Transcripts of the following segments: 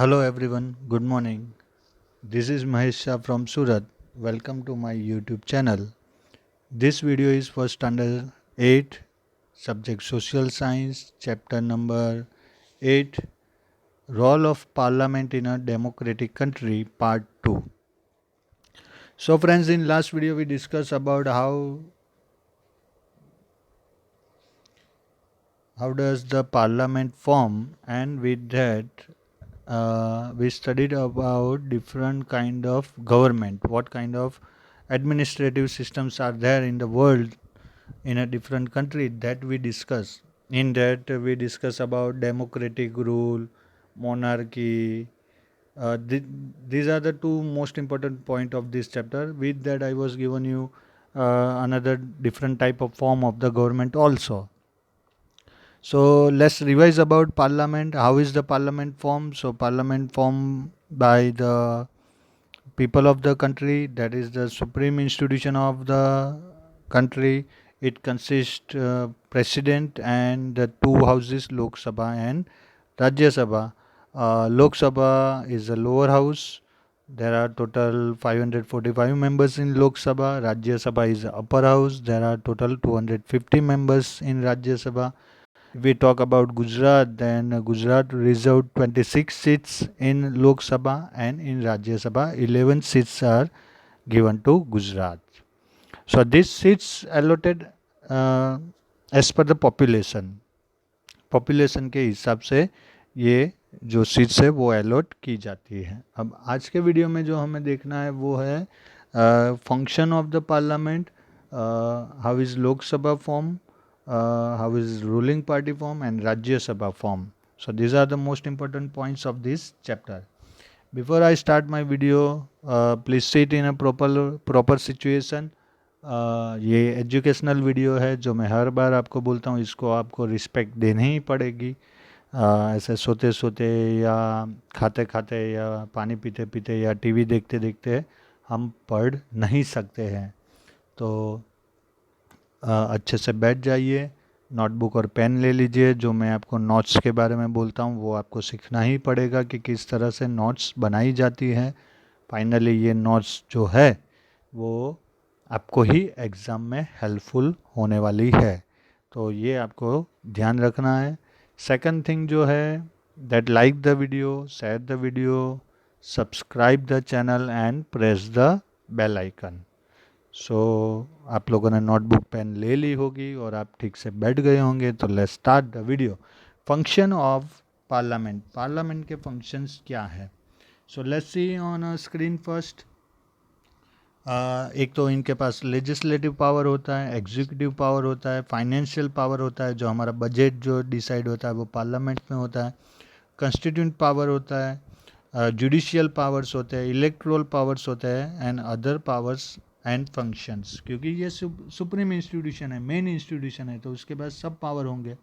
Hello everyone, good morning. This is Mahesh Shah from Surat. Welcome to my YouTube channel. This video is for standard 8, subject social science, chapter number 8, role of parliament in a democratic country, part 2. So friends, in last video we discussed about how does the parliament form, and with that we studied about different kind of government, what kind of administrative systems are there in the world in a different country, that we discuss. In that we discuss about democratic rule, monarchy. These are the two most important point of this chapter. With that I was given you another different type of form of the government also. So let's revise about parliament. How is the parliament formed? So parliament formed by the people of the country, that is the supreme institution of the country. It consists president and the two houses, Lok Sabha and Rajya Sabha. Lok Sabha is the lower house. There are total 545 members in Lok Sabha. Rajya Sabha is the upper house. There are total 250 members in Rajya Sabha. If we talk about Gujarat, then Gujarat reserved 26 seats in Lok Sabha, and in Rajya Sabha 11 seats are given to Gujarat. So these seats allotted uh, as per the population के हिसाब से ये जो seats है वो allot की जाती है. अब आज के वीडियो में जो हमें देखना है वो है function of the parliament, how is लोक सभा form, how is ruling party form, and Rajya Sabha form. So these are the most important points of this chapter. Before I start my video, please sit in a proper situation. ये educational video है जो मैं हर बार आपको बोलता हूँ, इसको आपको respect देनी ही पड़ेगी. ऐसे सोते सोते या खाते खाते या पानी पीते पीते या टीवी देखते देखते हम पढ़ नहीं सकते हैं. तो अच्छे से बैठ जाइए, नोटबुक और पेन ले लीजिए. जो मैं आपको नोट्स के बारे में बोलता हूँ वो आपको सीखना ही पड़ेगा कि किस तरह से नोट्स बनाई जाती है. फाइनली ये नोट्स जो है वो आपको ही एग्ज़ाम में हेल्पफुल होने वाली है, तो ये आपको ध्यान रखना है. सेकंड थिंग जो है that like the video, share the video, subscribe the channel and press the bell icon. So आप लोगों ने नोटबुक पेन ले ली होगी और आप ठीक से बैठ गए होंगे. तो let's start the video. Function of parliament. Parliament के फंक्शंस क्या है? So let's see on a screen first. एक तो इनके पास लेजिस्लेटिव पावर होता है, एग्जीक्यूटिव पावर होता है, फाइनेंशियल पावर होता है. जो हमारा बजट जो डिसाइड होता है वो पार्लियामेंट में होता है. कंस्टिट्यूंट पावर होता है, जुडिशियल पावर्स होते हैं, इलेक्ट्रोल पावर्स होते हैं, and other powers and functions. क्योंकि ये सुप्रीम इंस्टीट्यूशन है, मेन इंस्टीट्यूशन है, तो उसके पास सब पावर होंगे.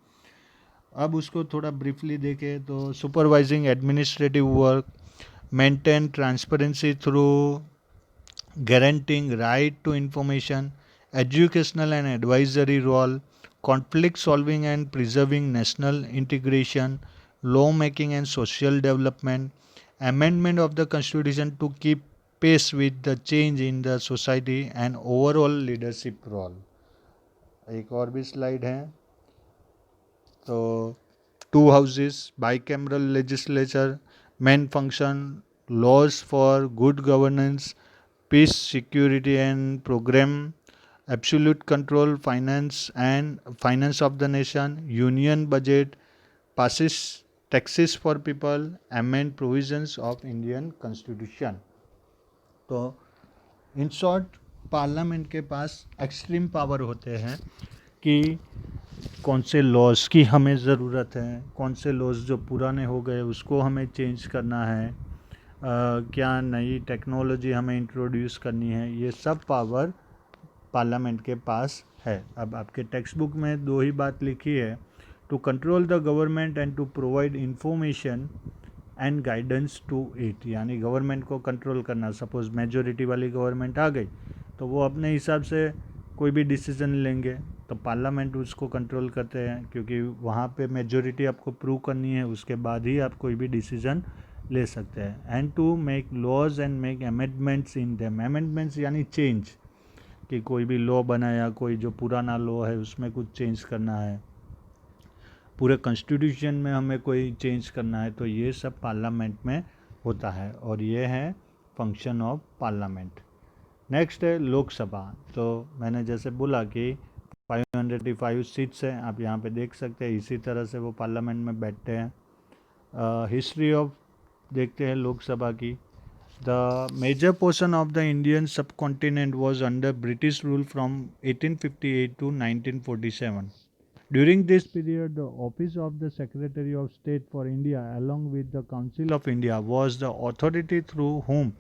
अब उसको थोड़ा ब्रीफली देखें तो supervising administrative work, maintain transparency through guaranteeing right to information, educational and advisory role, conflict solving and preserving national integration, law making and social development, amendment of the constitution to keep pace with the change in the society, and overall leadership role. एक और भी slide है. तो two houses, bicameral legislature, main function, laws for good governance, peace, security and program, absolute control, finance of the nation, union budget, passes taxes for people, amend provisions of Indian constitution. तो in short parliament के पास extreme power होते हैं कि कौन से laws की हमें ज़रूरत है, कौन से लॉज जो पुराने हो गए उसको हमें चेंज करना है, क्या नई टेक्नोलॉजी हमें इंट्रोड्यूस करनी है. ये सब पावर पार्लियामेंट के पास है. अब आपके टेक्स्ट बुक में दो ही बात लिखी है, to control the government and to provide information and guidance to it. यानी गवर्नमेंट को कंट्रोल करना. सपोज मेजोरिटी वाली गवर्नमेंट आ गई तो वो अपने हिसाब से कोई भी डिसीज़न लेंगे, तो पार्लियामेंट उसको कंट्रोल करते हैं, क्योंकि वहाँ पे मेजोरिटी आपको प्रूव करनी है, उसके बाद ही आप कोई भी डिसीज़न ले सकते हैं। And to make laws and make amendments in them. Amendments यानी चेंज, कि कोई भी लॉ बनाया, कोई जो पुराना लॉ है उसमें कुछ चेंज करना है, पूरे कॉन्स्टिट्यूशन में हमें कोई चेंज करना है, तो ये सब पार्लियामेंट में होता है और ये है फंक्शन ऑफ पार्लियामेंट। नेक्स्ट है लोकसभा। तो मैंने जैसे बोला कि 585 सीट्स हैं, आप यहाँ पे देख सकते हैं, इसी तरह से वो पार्लियामेंट में बैठते हैं। हिस्ट्री ऑफ देखते हैं लोकसभा की। The major portion of the Indian सब continent was under British rule from 1858 to 1947. During this period, the office of the Secretary of State for India, along with the Council of India, was the authority through whom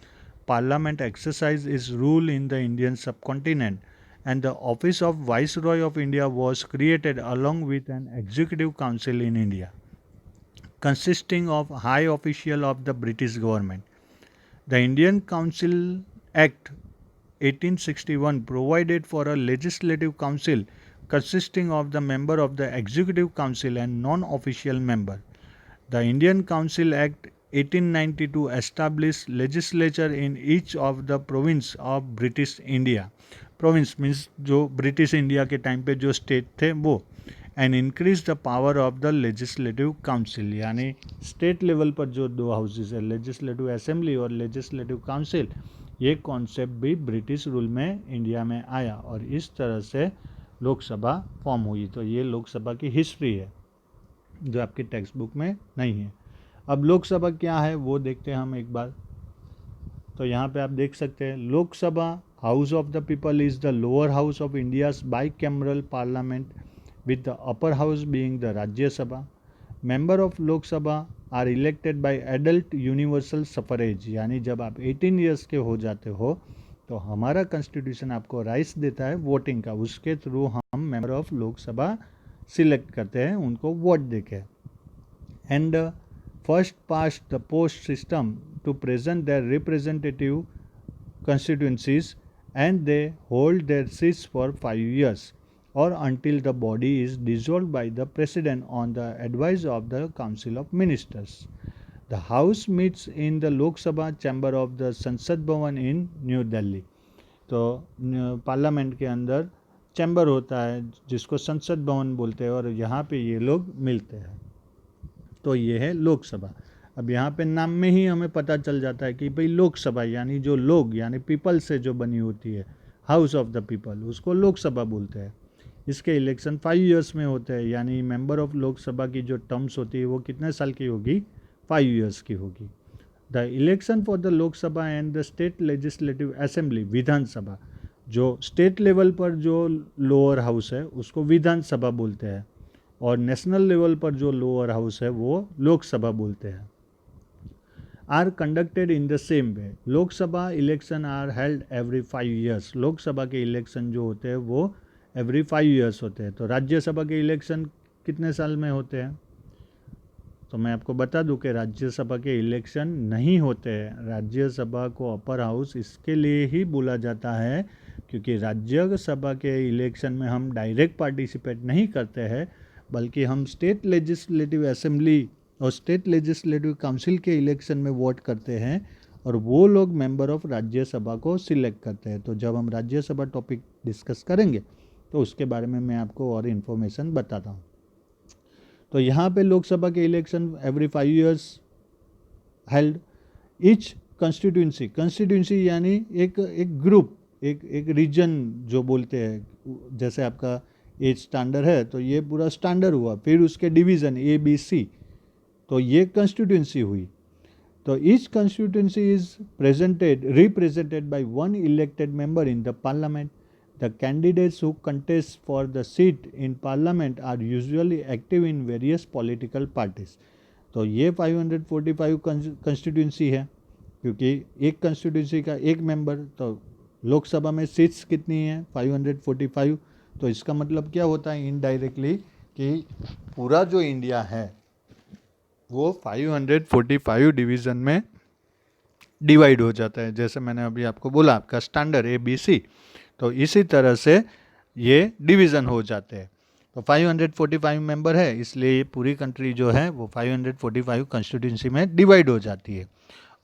Parliament exercised its rule in the Indian subcontinent, and the office of Viceroy of India was created along with an executive council in India, consisting of high officials of the British government. The Indian Council Act 1861 provided for a legislative council consisting of the member of the executive council and non-official member. The Indian Council Act 1892 established legislature in each of the province of British India. Province means जो British India के time पे जो state थे वो, and increase the power of the legislative council, यानी state level पर जो दो हाउसेज है, लेजिस्लेटिव असेंबली और लेजिस्लेटिव काउंसिल, ये कॉन्सेप्ट भी ब्रिटिश रूल में इंडिया में आया और इस तरह से लोकसभा फॉर्म हुई। तो ये लोकसभा की हिस्ट्री है जो आपकी टेक्स्ट बुक में नहीं है। अब लोकसभा क्या है वो देखते हैं हम एक बार। तो यहाँ पे आप देख सकते हैं, Lok Sabha house of the people is the lower house of India's bicameral parliament with the upper house being the Rajya Sabha. Member of Lok Sabha are elected by adult universal suffrage, यानी जब आप 18 ईयर्स के हो जाते हो तो हमारा constitution आपको राइट्स देता है वोटिंग का, उसके थ्रू हम मेंबर ऑफ लोकसभा सिलेक्ट करते हैं उनको वोट देके। And first past the post system to present their representative constituencies and they hold their seats for 5 years or until the body is dissolved by the president on the advice of the council of ministers. The house meets in the Lok Sabha chamber of the Sansad Bhavan in New Delhi. तो parliament के अंदर chamber होता है जिसको संसद भवन बोलते हैं और यहाँ पे ये लोग मिलते हैं। तो ये है लोकसभा। अब यहाँ पे नाम में ही हमें पता चल जाता है कि भाई लोकसभा यानी जो लोग यानी पीपल से जो बनी होती है, हाउस ऑफ द पीपल, उसको लोकसभा बोलते हैं। इसके इलेक्शन 5 ईयर्स में होते हैं, यानी मेंबर ऑफ लोकसभा की जो टर्म्स होती है वो कितने साल की होगी, 5 ईयर्स की होगी। The election for the Lok Sabha and the state legislative assembly, विधानसभा, जो स्टेट लेवल पर जो लोअर हाउस है उसको विधानसभा बोलते हैं और नेशनल लेवल पर जो लोअर हाउस है वो लोकसभा बोलते हैं। Are conducted in the same way. Lok Sabha election are held every 5 years. Lok Sabha के इलेक्शन जो होते हैं वो एवरी 5 ईयर्स होते हैं। तो राज्यसभा के इलेक्शन कितने साल में होते हैं? तो मैं आपको बता दूं कि राज्यसभा के इलेक्शन नहीं होते हैं। राज्यसभा को अपर हाउस इसके लिए ही बोला जाता है क्योंकि राज्यसभा के इलेक्शन में हम डायरेक्ट पार्टिसिपेट नहीं करते हैं, बल्कि हम स्टेट लेजिस्लेटिव असेंबली और स्टेट लेजिस्लेटिव काउंसिल के इलेक्शन में वोट करते हैं और वो लोग मेंबर ऑफ राज्यसभा को सिलेक्ट करते हैं। तो जब हम राज्यसभा टॉपिक डिस्कस करेंगे तो उसके बारे में मैं आपको और इन्फॉर्मेशन बताता हूँ। तो यहाँ पे लोकसभा के election every 5 years held. Each constituency यानी एक ग्रुप, एक रीजन जो बोलते हैं, जैसे आपका 8 स्टैंडर्ड है तो ये पूरा स्टैंडर्ड हुआ, फिर उसके डिवीज़न ABC, तो ये कंस्टिट्यूंसी हुई। तो each constituency is represented by one elected member in the parliament. The candidates who contest for the seat in parliament are usually active in various political parties. तो ये 545 constituency है क्योंकि एक constituency का एक मेंबर। तो लोकसभा में सीट्स कितनी है? 545। तो इसका मतलब क्या होता है इनडायरेक्टली कि पूरा जो इंडिया है वो 545 डिवीज़न में डिवाइड हो जाता है। जैसे मैंने अभी आपको बोला आपका स्टैंडर्ड ABC, तो इसी तरह से ये डिवीज़न हो जाते हैं। तो 545 मेंबर है, इसलिए ये पूरी कंट्री जो है वो 545 कंस्टिट्यूंसी में डिवाइड हो जाती है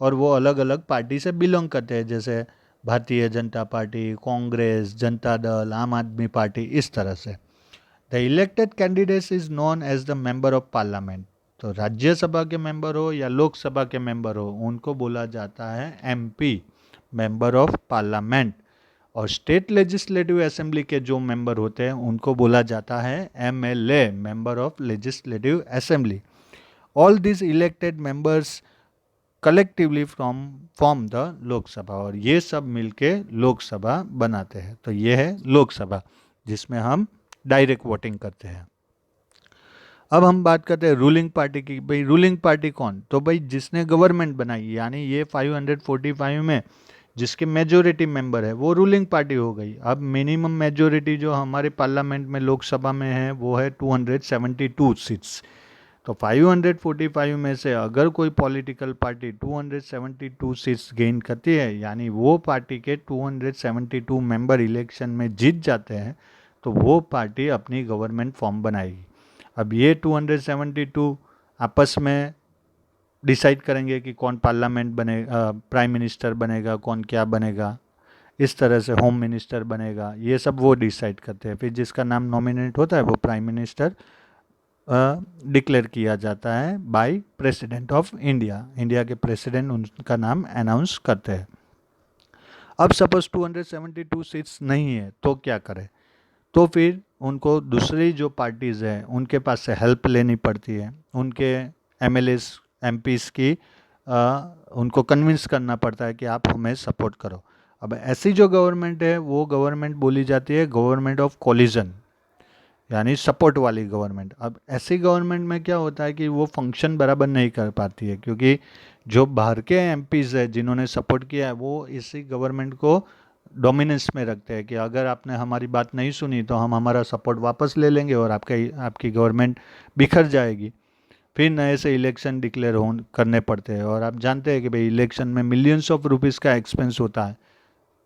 और वो अलग अलग पार्टी से बिलोंग करते हैं, जैसे भारतीय जनता पार्टी, कांग्रेस, जनता दल, आम आदमी पार्टी, इस तरह से। The elected candidates is known as the member of parliament. तो राज्यसभा के मेंबर हो या लोकसभा के मेंबर हो, उनको बोला जाता है एमपी, मेंबर ऑफ पार्लियामेंट। और स्टेट लेजिस्लेटिव असेंबली के जो मेंबर होते हैं उनको बोला जाता है MLA, member of legislative assembly. All this elected members collectively from form the Lok Sabha, और ये सब मिलके लोकसभा बनाते हैं। तो ये है लोकसभा, जिसमें हम डायरेक्ट वोटिंग करते हैं। अब हम बात करते हैं रूलिंग पार्टी की। भाई रूलिंग पार्टी कौन? तो भाई जिसने गवर्नमेंट बनाई, यानी ये 545 में जिसके मेजोरिटी मेंबर है वो रूलिंग पार्टी हो गई। अब मिनिमम मेजोरिटी जो हमारे पार्लियामेंट में, लोकसभा में है, वो है 272 सीट्स। तो 545 में से अगर कोई पॉलिटिकल पार्टी 272 सीट्स गेन करती है, यानी वो पार्टी के 272 मेंबर इलेक्शन में जीत जाते हैं, तो वो पार्टी अपनी गवर्नमेंट फॉर्म बनाएगी। अब ये 272 आपस में डिसाइड करेंगे कि कौन पार्लियामेंट बनेगा, प्राइम मिनिस्टर बनेगा, कौन क्या बनेगा, इस तरह से होम मिनिस्टर बनेगा, ये सब वो डिसाइड करते हैं। फिर जिसका नाम नॉमिनेट होता है वो प्राइम मिनिस्टर डिक्लेयर किया जाता है by president of India. India के प्रेसिडेंट उनका नाम अनाउंस करते हैं। अब सपोज 272 सीट्स नहीं है तो क्या करें? तो फिर उनको दूसरी जो पार्टीज़ हैं उनके पास से हेल्प लेनी पड़ती है। उनके एमएलएस, एमपीज़ की उनको कन्विंस करना पड़ता है कि आप हमें सपोर्ट करो। अब ऐसी जो गवर्नमेंट है वो गवर्नमेंट बोली जाती है गवर्नमेंट ऑफ कोलिजन, यानी सपोर्ट वाली गवर्नमेंट। अब ऐसी गवर्नमेंट में क्या होता है कि वो फंक्शन बराबर नहीं कर पाती है, क्योंकि जो बाहर के एमपीज़ है जिन्होंने सपोर्ट किया है वो इसी गवर्नमेंट को डोमिनेंस में रखते हैं कि अगर आपने हमारी बात नहीं सुनी तो हम हमारा सपोर्ट वापस ले लेंगे और आपकी गवर्नमेंट बिखर जाएगी। फिर नए से इलेक्शन डिक्लेयर हो करने पड़ते हैं, और आप जानते हैं कि भाई इलेक्शन में मिलियंस ऑफ रुपीज़ का एक्सपेंस होता है।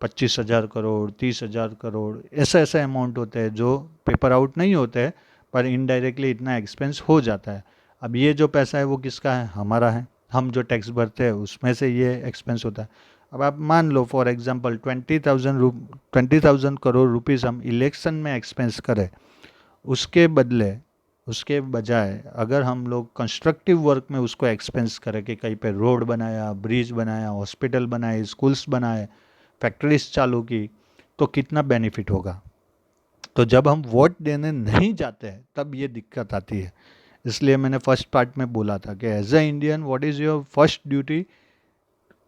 25,000 करोड़, 30,000 करोड़, ऐसे ऐसे अमाउंट होते हैं जो पेपर आउट नहीं होते हैं, पर इनडायरेक्टली इतना एक्सपेंस हो जाता है। अब ये जो पैसा है वो किसका है? हमारा है। हम जो टैक्स भरते हैं उसमें से ये एक्सपेंस होता है। अब आप मान लो फॉर एग्जांपल 20,000 करोड़ रुपीस हम इलेक्शन में एक्सपेंस करें, उसके बदले, उसके बजाय अगर हम लोग कंस्ट्रक्टिव वर्क में उसको एक्सपेंस करें कि कहीं पे रोड बनाया, ब्रिज बनाया, हॉस्पिटल बनाए, स्कूल्स बनाए, फैक्ट्रीज चालू की, तो कितना बेनिफिट होगा। तो जब हम वोट देने नहीं जाते हैं तब ये दिक्कत आती है। इसलिए मैंने फर्स्ट पार्ट में बोला था कि as a Indian what is your first duty?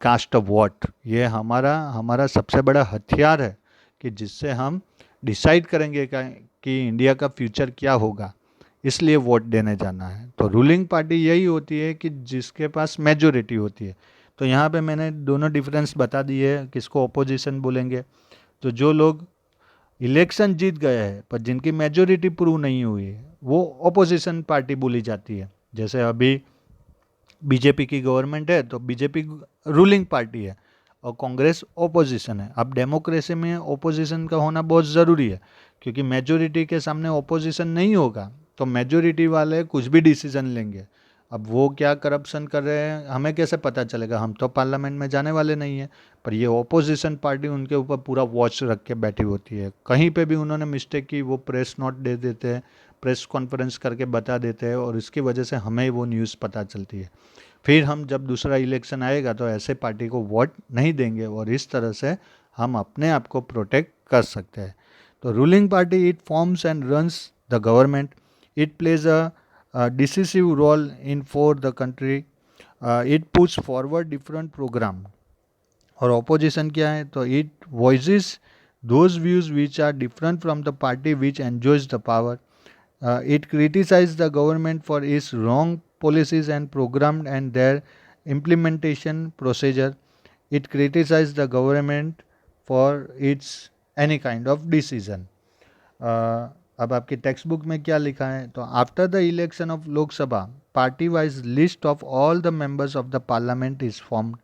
Cast of vote. ये हमारा हमारा सबसे बड़ा हथियार है कि जिससे हम डिसाइड करेंगे कि इंडिया का फ्यूचर क्या होगा। इसलिए वोट देने जाना है। तो रूलिंग पार्टी यही होती है कि जिसके पास मेजोरिटी होती है। तो यहाँ पे मैंने दोनों डिफरेंस बता दिए है, किसको ऑपोजिशन बोलेंगे। तो जो लोग इलेक्शन जीत गए हैं पर जिनकी मेजोरिटी प्रूव नहीं हुई है वो ऑपोजिशन पार्टी बोली जाती है। जैसे अभी बीजेपी की गवर्नमेंट है तो बीजेपी रूलिंग पार्टी है और कांग्रेस ओपोजिशन है। अब डेमोक्रेसी में ओपोजिशन का होना बहुत ज़रूरी है, क्योंकि मेजोरिटी के सामने ओपोजिशन नहीं होगा तो मेजोरिटी वाले कुछ भी डिसीजन लेंगे। अब वो क्या करप्शन कर रहे हैं हमें कैसे पता चलेगा? हम तो पार्लियामेंट में जाने वाले नहीं हैं। पर ये ओपोजिशन पार्टी उनके ऊपर पूरा वॉच रख के बैठी होती है। कहीं पे भी उन्होंने मिस्टेक की वो प्रेस नोट दे देते हैं, प्रेस कॉन्फ्रेंस करके बता देते हैं, और इसकी वजह से हमें वो न्यूज़ पता चलती है। फिर हम जब दूसरा इलेक्शन आएगा तो ऐसे पार्टी को वोट नहीं देंगे, और इस तरह से हम अपने आप को प्रोटेक्ट कर सकते हैं। तो ruling party it forms and runs the government, it plays a decisive role in for the country, it puts forward different program. और ऑपोजिशन क्या है? तो it voices those views which are different from the party which enjoys the power, it criticized the government for its wrong policies and program and their implementation procedure. It criticized the government for its any kind of decision. अब आपकी text book में क्या लिखा है? तो after the election of Lok Sabha party wise list of all the members of the parliament is formed.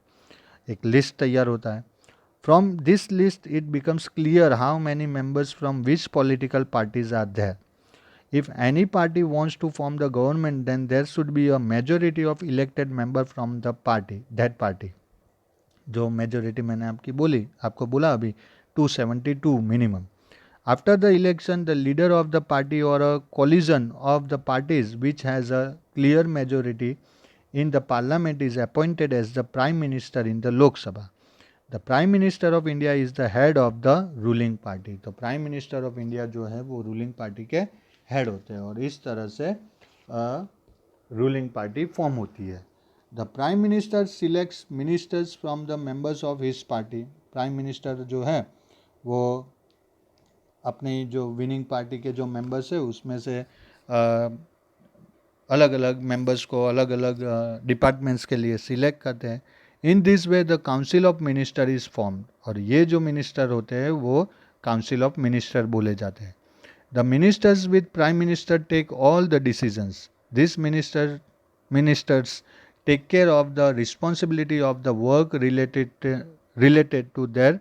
एक list तैयार होता है। From this list it becomes clear how many members from which political parties are there. If any party wants to form the government, then there should be a majority of elected member from the party, that party. जो majority मैंने आपको बोला अभी 272 minimum. After the election, the leader of the party or a coalition of the parties which has a clear majority in the parliament is appointed as the prime minister in the Lok Sabha. The prime minister of India is the head of the ruling party. तो prime minister of India जो है वो ruling party के head होते हैं और इस तरह से ruling party form होती है. The prime minister selects ministers from the members of his party. prime minister जो है वो अपनी जो विनिंग पार्टी के जो मेंबर्स है उसमें से अलग अलग मेंबर्स को अलग अलग डिपार्टमेंट्स के लिए सिलेक्ट करते हैं. In this way the council of minister is formed. और ये जो मिनिस्टर होते हैं वो काउंसिल ऑफ मिनिस्टर बोले जाते हैं. The ministers with prime minister take all the decisions. This ministers take care of the responsibility of the work related to their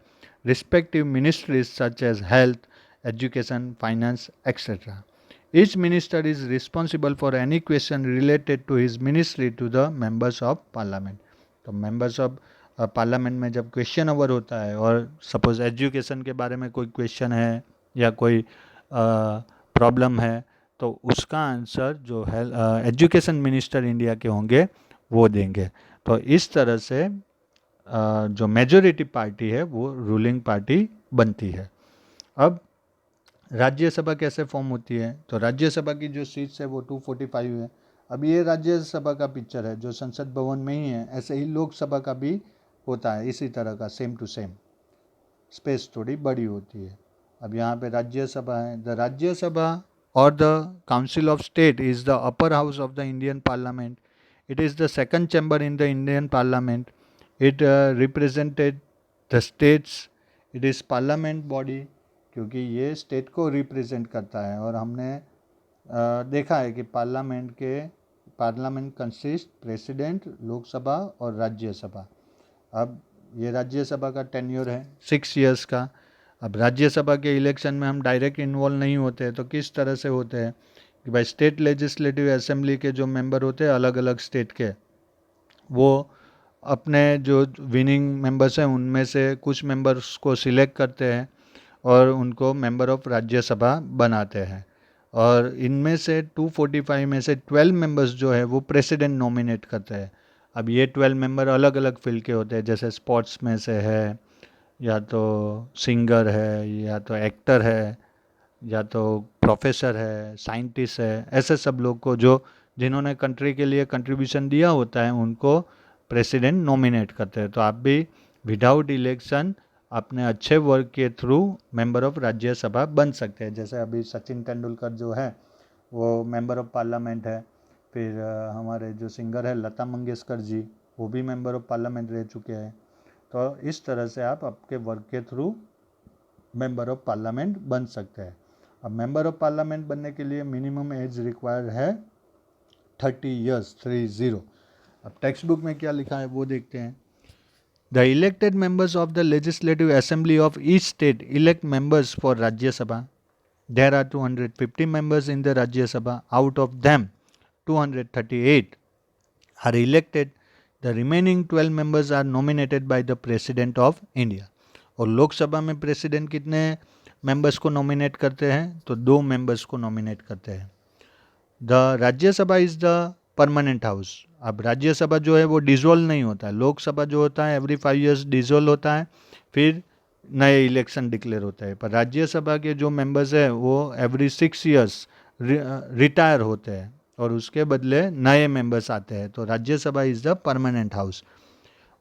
respective ministries such as health, education, finance, etc. Each minister is responsible for any question related to his ministry to the members of parliament. तो members of parliament में जब question अवर होता है और suppose education के बारे में कोई क्वेश्चन है या कोई प्रॉब्लम है तो उसका आंसर जो है एजुकेशन मिनिस्टर इंडिया के होंगे वो देंगे. तो इस तरह से जो मेजोरिटी पार्टी है वो रूलिंग पार्टी बनती है. अब राज्यसभा कैसे फॉर्म होती है? तो राज्यसभा की जो सीट्स है वो 245 है. अब ये राज्यसभा का पिक्चर है जो संसद भवन में ही है. ऐसे ही लोकसभा का भी होता है इसी तरह का, सेम टू सेम. स्पेस थोड़ी बड़ी होती है. अब यहाँ पे राज्यसभा है. द राज्यसभा और the council of state is the upper house of the Indian parliament. It is the second chamber in the Indian parliament. It represented the states. It is parliament body क्योंकि ये स्टेट को represent करता है और हमने देखा है कि पार्लियामेंट कंसिस्ट प्रेसिडेंट, लोकसभा और राज्यसभा. अब ये राज्यसभा का टेन्योर है 6 इयर्स का. अब राज्यसभा के इलेक्शन में हम डायरेक्ट इन्वॉल्व नहीं होते हैं. तो किस तरह से होते हैं कि भाई स्टेट लेजिस्लेटिव असेंबली के जो मेंबर होते हैं अलग अलग स्टेट के, वो अपने जो विनिंग मेंबर्स हैं उनमें से कुछ मेंबर्स को सिलेक्ट करते हैं और उनको मेंबर ऑफ राज्यसभा बनाते हैं. और इनमें से 245 में से 12 मेंबर्स जो है वो प्रेसिडेंट नॉमिनेट करते हैं. अब ये 12 मेंबर अलग अलग फील्ड के होते हैं. जैसे स्पोर्ट्स में से है, या तो सिंगर है, या तो एक्टर है, या तो प्रोफेसर है, साइंटिस्ट है. ऐसे सब लोग को जो जिन्होंने कंट्री के लिए कंट्रीब्यूशन दिया होता है उनको प्रेसिडेंट नॉमिनेट करते हैं. तो आप भी विदाउट इलेक्शन अपने अच्छे वर्क के थ्रू मेंबर ऑफ राज्यसभा बन सकते हैं. जैसे अभी सचिन तेंदुलकर जो है वो मेंबर ऑफ पार्लियामेंट है. फिर हमारे जो सिंगर है लता मंगेशकर जी, वो भी मेंबर ऑफ पार्लियामेंट रह चुके हैं. तो इस तरह से आप आपके वर्क के थ्रू मेंबर ऑफ पार्लियामेंट बन सकते हैं. अब मेंबर ऑफ पार्लियामेंट बनने के लिए मिनिमम एज रिक्वायर्ड है 30 ईयर्स 30. अब टेक्स्ट बुक में क्या लिखा है वो देखते हैं. The elected members of the legislative assembly of each state elect members for Rajya Sabha. There are 250 members in the Rajya Sabha. Out of them 238 are elected. The remaining 12 members are nominated by the president of India. और लोकसभा में president कितने members को nominate करते हैं? तो 2 members को nominate करते हैं. The Rajya Sabha is the permanent house. अब राज्यसभा जो है वो डिजोल्व नहीं होता है. लोकसभा जो होता है एवरी 5 इयर्स डिजोल्व होता है, फिर नए इलेक्शन डिक्लेयर होता है. पर राज्यसभा के जो मेंबर्स हैं वो एवरी 6 इयर्स रिटायर होते हैं और उसके बदले नए मेंबर्स आते हैं. तो Rajya Sabha is the permanent house.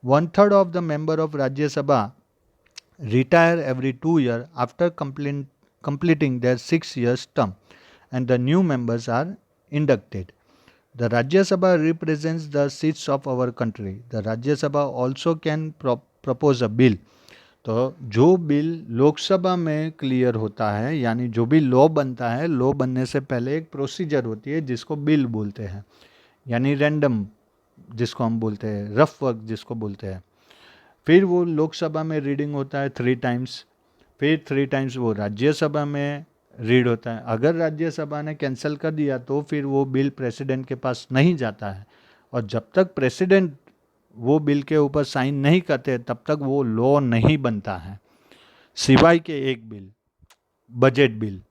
1/3 of the member of Rajya Sabha retire every 2 years after completing their 6 years term and the new members are inducted. The Rajya Sabha represents the seats of our country. The Rajya Sabha also can propose a bill. तो जो bill Lok Sabha में clear होता है, यानी जो भी law बनता है, लॉ बनने से पहले एक प्रोसीजर होती है जिसको बिल बोलते हैं, यानी रैंडम जिसको हम बोलते हैं, रफ वर्क जिसको बोलते हैं. फिर वो लोकसभा में रीडिंग होता है 3 टाइम्स. फिर 3 टाइम्स वो राज्यसभा में रीड होता है। अगर राज्यसभा ने कैंसिल कर दिया तो फिर वो बिल प्रेसिडेंट के पास नहीं जाता है, और जब तक प्रेसिडेंट वो बिल के ऊपर साइन नहीं करते तब तक वो लॉ नहीं बनता है, सिवाय के एक bill, budget bill.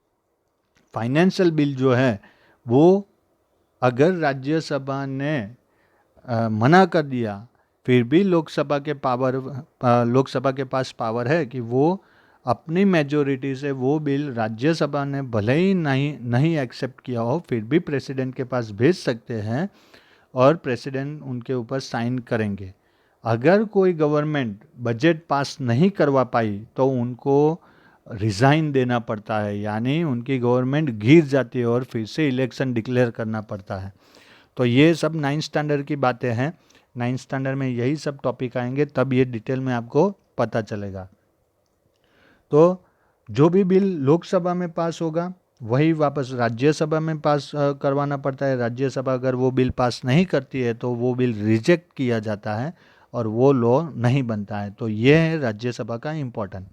Financial bill जो है वो अगर राज्यसभा ने मना कर दिया, फिर भी लोकसभा के पास पावर है कि वो अपनी मेजोरिटी से वो बिल राज्यसभा ने भले ही नहीं एक्सेप्ट किया हो फिर भी प्रेसिडेंट के पास भेज सकते हैं और प्रेसिडेंट उनके ऊपर साइन करेंगे। अगर कोई गवर्नमेंट बजट पास नहीं करवा पाई तो उनको रिज़ाइन देना पड़ता है, यानी उनकी गवर्नमेंट गिर जाती है और फिर से इलेक्शन डिक्लेयर करना पड़ता है। तो ये सब 9th स्टैंडर्ड की बातें हैं। 9th स्टैंडर्ड में यही सब टॉपिक आएंगे, तब ये डिटेल में आपको पता चलेगा। तो जो भी बिल लोकसभा में पास होगा वही वापस राज्यसभा में पास करवाना पड़ता है। राज्यसभा अगर वो बिल पास नहीं करती है तो वो बिल रिजेक्ट किया जाता है और वो लॉ नहीं बनता है। तो ये है राज्यसभा का important.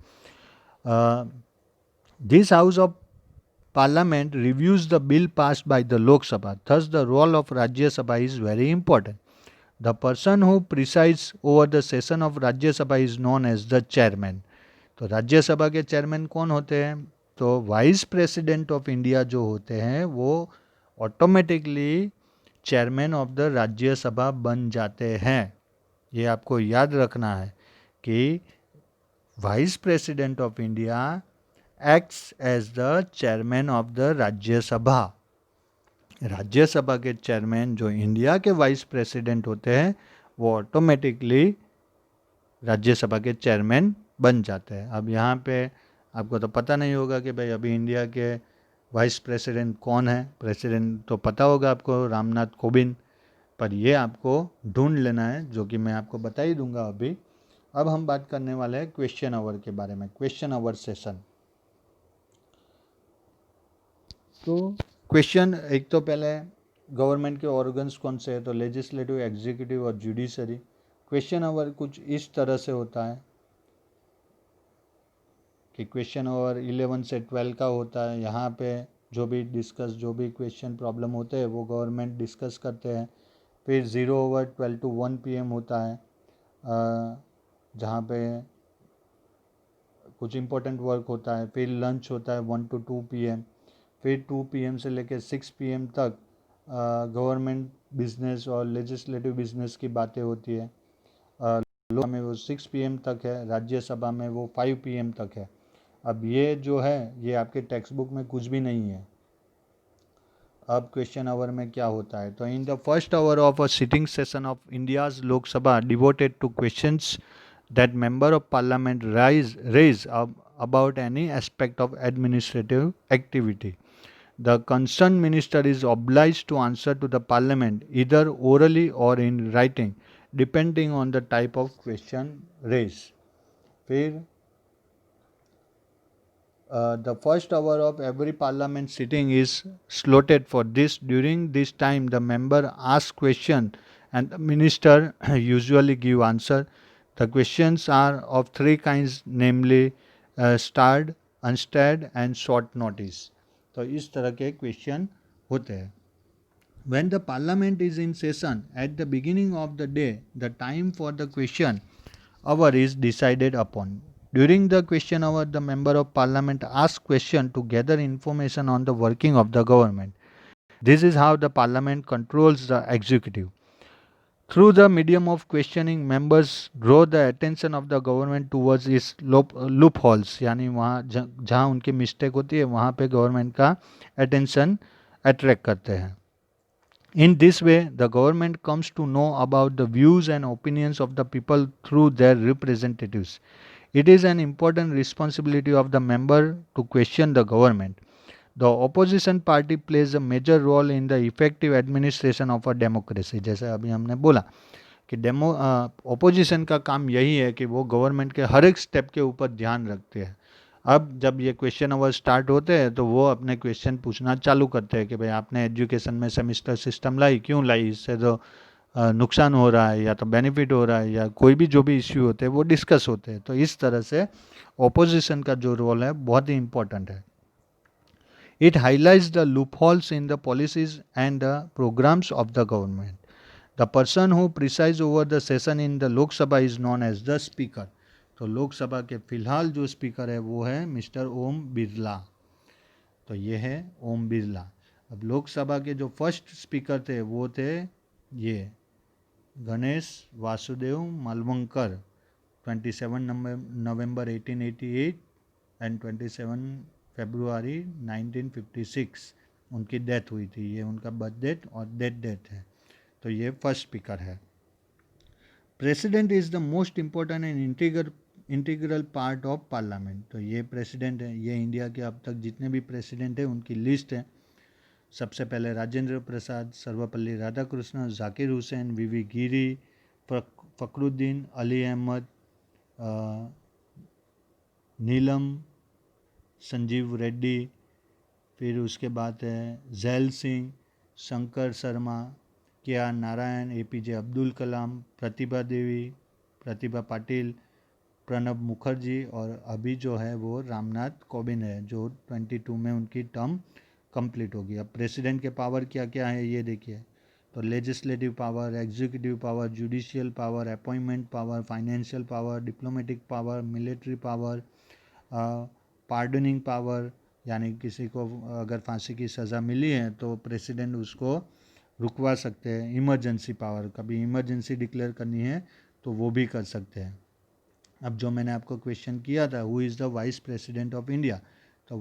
This house of Parliament reviews the bill passed by the Lok Sabha. Thus, the role of Rajya Sabha is very important. The person who presides over the session of Rajya Sabha is known as the chairman. तो राज्य सभा के chairman कौन होते हैं? तो vice president of India जो होते हैं वो ऑटोमेटिकली चेयरमैन ऑफ द राज्य सभा बन जाते हैं। ये आपको याद रखना है कि vice president of India acts as the chairman of the Rajya Sabha. Rajya Sabha के चेयरमैन जो इंडिया के वाइस प्रेसिडेंट होते हैं वो ऑटोमेटिकली राज्यसभा के चेयरमैन बन जाते हैं। अब यहाँ पे आपको तो पता नहीं होगा कि भाई अभी इंडिया के वाइस प्रेसिडेंट कौन है। प्रेसिडेंट तो पता होगा आपको, रामनाथ कोविंद, पर ये आपको ढूंढ लेना है, जो कि मैं आपको बता ही दूंगा अभी। अब हम बात करने वाले हैं क्वेश्चन आवर के बारे में, क्वेश्चन आवर सेशन। तो क्वेश्चन एक तो पहले गवर्नमेंट के ऑर्गन्स कौन से हैं, तो लेजिस्लेटिव, एग्जीक्यूटिव और जुडिशरी। क्वेश्चन आवर कुछ इस तरह से होता है कि क्वेश्चन आवर 11 से 12 का होता है। यहाँ पे जो भी क्वेश्चन प्रॉब्लम होते हैं वो गवर्नमेंट डिस्कस करते हैं। फिर 0 ओवर 12 to 1 PM होता है, जहाँ पे कुछ इम्पोर्टेंट वर्क होता है। फिर लंच होता है 1 to 2 PM। फिर 2 PM से लेकर 6 PM तक गवर्नमेंट बिजनेस और लेजिस्लेटिव बिजनेस की बातें होती है। लोकसभा में वो 6 PM तक है, राज्यसभा में वो 5 PM तक है। अब ये जो है ये आपके टेक्स्ट बुक में कुछ भी नहीं है। अब क्वेश्चन आवर में क्या होता है, तो in the first hour of a sitting session of India's Lok Sabha devoted two questions that member of parliament raise about any aspect of administrative activity. The concerned minister is obliged to answer to the parliament either orally or in writing, depending on the type of question raised. फिर the first hour of every parliament sitting is slotted for this. During this time, the member asks question and the minister usually give answer. The questions are of three kinds, namely starred, unstarred and short notice. तो इस तरह के question होते हैं। When the parliament is in session, at the beginning of the day, the time for the question hour is decided upon. During the question hour, the member of parliament asks question to gather information on the working of the government. This is how the parliament controls the executive. Through the medium of questioning, members draw the attention of the government towards its loopholes, यानी वहाँ जहाँ उनकी mistake होती है वहाँ पे government का attention attract करते हैं। In this way, the government comes to know about the views and opinions of the people through their representatives. It is an important responsibility of the member to question the government. The opposition party plays a major role in the effective administration of a democracy. जैसे अभी हमने बोला कि opposition का काम यही है कि वो गवर्नमेंट के हर एक स्टेप के ऊपर ध्यान रखते हैं। अब जब ये क्वेश्चन आवर स्टार्ट होते हैं तो वो अपने क्वेश्चन पूछना चालू करते हैं कि भाई आपने एजुकेशन में सेमिस्टर सिस्टम लाई, क्यों लाई, इससे तो नुकसान हो रहा है या तो बेनिफिट हो रहा है, या कोई भी जो भी इश्यू होते हैं वो डिस्कस होते हैं। तो इस तरह से ऑपोजिशन का जो रोल है बहुत ही इम्पोर्टेंट है। It highlights the loopholes in the policies and the programs of the government. The person who presides over the session in the Lok Sabha is known as the speaker. तो लोकसभा के फिलहाल जो speaker है वो है mister Om Birla. तो ये है ओम बिरला. अब लोकसभा के जो फर्स्ट स्पीकर थे वो थे ये गणेश वासुदेव मालवंकर 27 नवंबर 1888 एंड 27 फरवरी 1956 उनकी डेथ हुई थी. ये उनका बर्थ डेट और डेथ है. तो ये फर्स्ट स्पीकर है. President is the most important and integral part of parliament. तो ये प्रेसिडेंट है. ये इंडिया के अब तक जितने भी प्रेसिडेंट हैं उनकी लिस्ट है. सबसे पहले राजेंद्र प्रसाद, सर्वपल्ली राधाकृष्णन, जाकिर हुसैन, वीवी गिरी, फखरुद्दीन अली अहमद, नीलम संजीव रेड्डी. फिर उसके बाद है जैल सिंह, शंकर शर्मा, के आर नारायण, APJ अब्दुल कलाम, प्रतिभा देवी, प्रतिभा पाटिल, प्रणब मुखर्जी और अभी जो है वो रामनाथ कोविंद है जो 22 में उनकी टर्म कंप्लीट होगी. अब प्रेसिडेंट के पावर क्या क्या है ये देखिए. तो legislative power, executive power, judicial power, appointment power, financial power, diplomatic power, military power, pardoning power, यानी किसी को अगर फांसी की सज़ा मिली है तो प्रेसिडेंट उसको रुकवा सकते हैं. इमरजेंसी पावर, कभी इमरजेंसी डिक्लेयर करनी है तो वो भी कर सकते हैं. अब जो मैंने आपको क्वेश्चन किया था who is the vice president of India, तो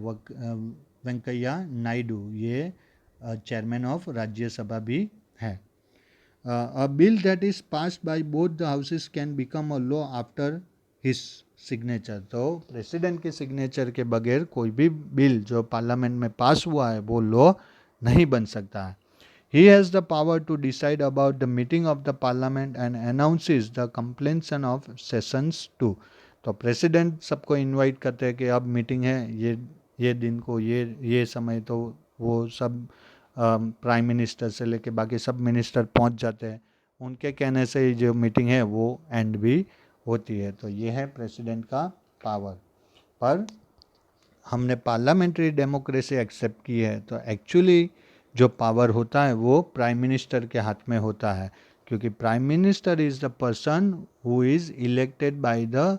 वेंकैया नायडू ये चेयरमैन ऑफ राज्यसभा भी है. अ bill that is passed by both the houses can become a law after his signature. तो प्रेसिडेंट के सिग्नेचर के बगैर कोई भी बिल जो पार्लियामेंट में पास हुआ है वो लॉ नहीं बन सकता है. He has the power to decide about the meeting of the parliament and announces the completion of sessions too. तो प्रेसिडेंट सबको इनवाइट करते हैं कि अब मीटिंग है ये दिन को ये समय. तो वो सब प्राइम मिनिस्टर से लेके बाकी सब मिनिस्टर पहुंच जाते हैं. उनके कहने से ही जो मीटिंग है वो एंड भी होती है. तो ये है प्रेसिडेंट का पावर. पर हमने पार्लियामेंट्री डेमोक्रेसी एक्सेप्ट की है तो एक्चुअली जो पावर होता है वो प्राइम मिनिस्टर के हाथ में होता है, क्योंकि prime minister is the person who is elected by the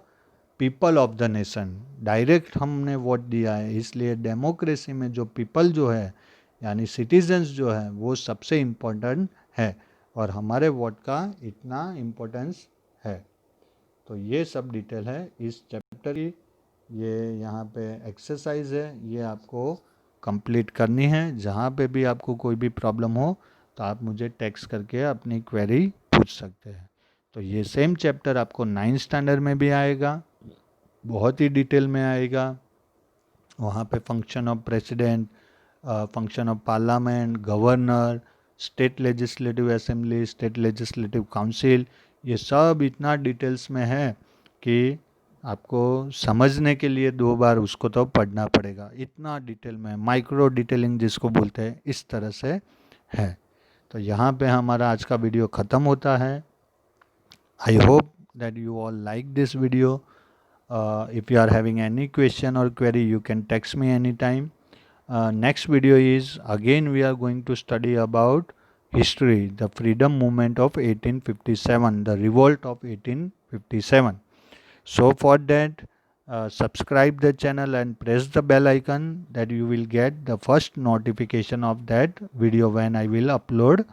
people of the nation. Direct हमने वोट दिया है, इसलिए डेमोक्रेसी में जो पीपल जो है यानी सिटीजन्स जो है वो सबसे इम्पोर्टेंट है और हमारे वोट का इतना इम्पोर्टेंस है. तो ये सब डिटेल है इस चैप्टर की. ये यहाँ पे एक्सरसाइज है, ये आपको कंप्लीट करनी है. जहाँ पे भी आपको कोई भी प्रॉब्लम हो तो आप मुझे टेक्स्ट करके अपनी क्वेरी पूछ सकते हैं. तो ये सेम चैप्टर आपको 9th स्टैंडर्ड में भी आएगा, बहुत ही डिटेल में आएगा. वहाँ पे function of president, function of parliament, governor, state legislative assembly, state legislative council, ये सब इतना डिटेल्स में है कि आपको समझने के लिए 2 बार उसको तो पढ़ना पड़ेगा. इतना डिटेल में, माइक्रो डिटेलिंग जिसको बोलते हैं, इस तरह से है. तो यहाँ पे हमारा आज का वीडियो ख़त्म होता है. I hope that you all like this video. If you are having any question or query you can text me any time. Next video is again we are going to study about history, the freedom movement of 1857, the revolt of 1857. So for that subscribe the channel and press the bell icon that you will get the first notification of that video when I will upload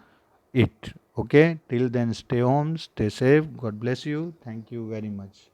it. Okay, till then stay home, stay safe, God bless you, thank you very much.